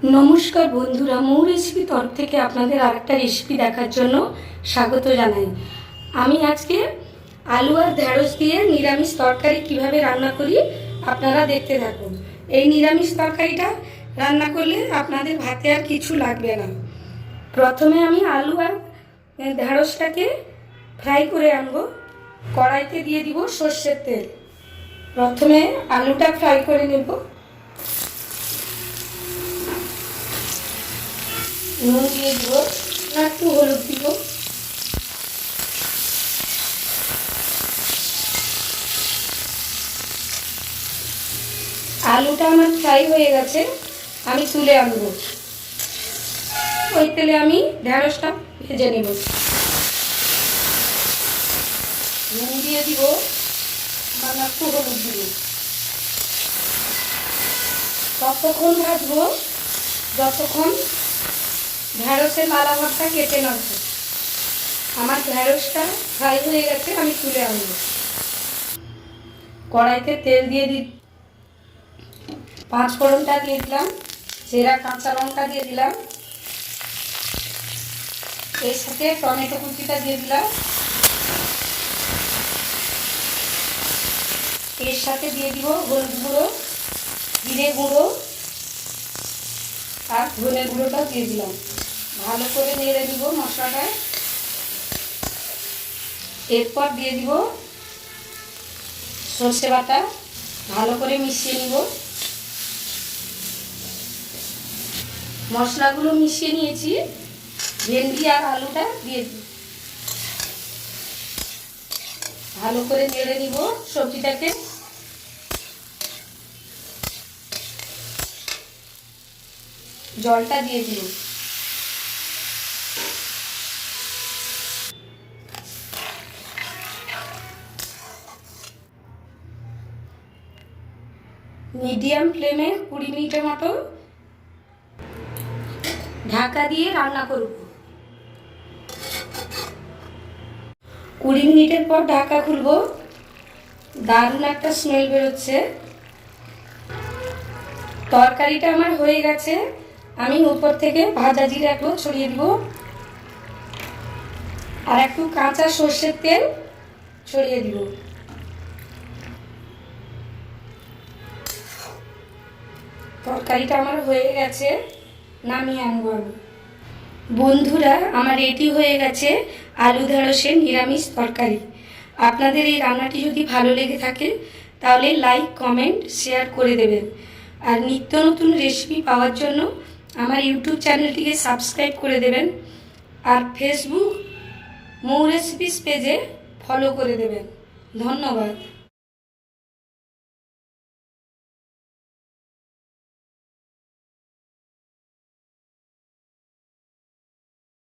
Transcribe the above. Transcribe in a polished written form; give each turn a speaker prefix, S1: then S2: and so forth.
S1: নমস্কার বন্ধুরা, মৌ রেসিপি তরফ থেকে আপনাদের আরেকটা রেসিপি দেখার জন্য স্বাগত জানাই। আমি আজকে আলু আর ঢেঁড়স দিয়ে নিরামিষ তরকারি কিভাবে রান্না করি আপনারা দেখতে থাকুন। এই নিরামিষ তরকারিটা রান্না করলে আপনাদের ভাতে আর কিছু লাগবে না। প্রথমে আমি আলু আর ঢেঁড়সটাকে ফ্রাই করে আনবো। কড়াইতে দিয়ে দিব সর্ষের তেল। প্রথমে আলুটা ফ্রাই করে নেব। নুন দিয়ে দিব, একটু হলুদ দিব। আলুটা আমার ফ্রাই হয়ে গেছে, আমি তুলে আনবো। ওই তেলে আমি ঢেঁড়সটা ভেজে নেব। নুন দিয়ে দিব, একটু হলুদ দিব। ততক্ষণ ভাজবো যতক্ষণ ঢেঁড়সের লালা ভাবটা কেটে নামছে। আমার ঢেঁড়সটা ফ্রাই হয়ে গেছে, আমি তুলে আনবো। কড়াইতে তেল দিয়ে পাঁচ ফোড়নটা দিয়ে দিলাম, জিরা কাঁচা লঙ্কা দিয়ে দিলাম, এর সাথে টমেটো কুচিটা দিয়ে দিলাম, এর সাথে দিয়ে দিব হলুদ গুঁড়ো, জিরে গুঁড়ো আর ধনে গুঁড়োটাও দিয়ে দিলাম। ভালো করে নেড়ে দিব মশলাটায়। এরপর দিয়ে দিব সর্ষে বাটা, ভালো করে মিশিয়ে নিব। মশলাগুলো মিশিয়ে নিয়েছি, ভেন্ডি আর আলুটা দিয়ে দিই। ভালো করে নেড়ে নিব সবজিটাকে। জলটা দিয়ে দিব। মিডিয়াম ফ্লেমে 20 মিনিটের মতো ঢাকা দিয়ে রান্না করব। 20 মিনিটের পর ঢাকা খুলব। দারুণ একটা স্মেল বেরোচ্ছে। তরকারিটা আমার হয়ে গেছে। আমি উপর থেকে ভাজা জিরে একটু ছড়িয়ে দিব আর একটু কাঁচা সর্ষের তেল ছড়িয়ে দিব। তরকারিটা আমার হয়ে গেছে, নামিয়ে আনবো আমি। বন্ধুরা, আমার এটি হয়ে গেছে আলু ঢেঁড়সের নিরামিষ তরকারি। আপনাদের এই রান্নাটি যদি ভালো লেগে থাকে তাহলে লাইক, কমেন্ট, শেয়ার করে দেবেন। আর নিত্য নতুন রেসিপি পাওয়ার জন্য আমার ইউটিউব চ্যানেলটিকে সাবস্ক্রাইব করে দেবেন। আর ফেসবুক মৌ রেসিপিস পেজে ফলো করে দেবেন। ধন্যবাদ।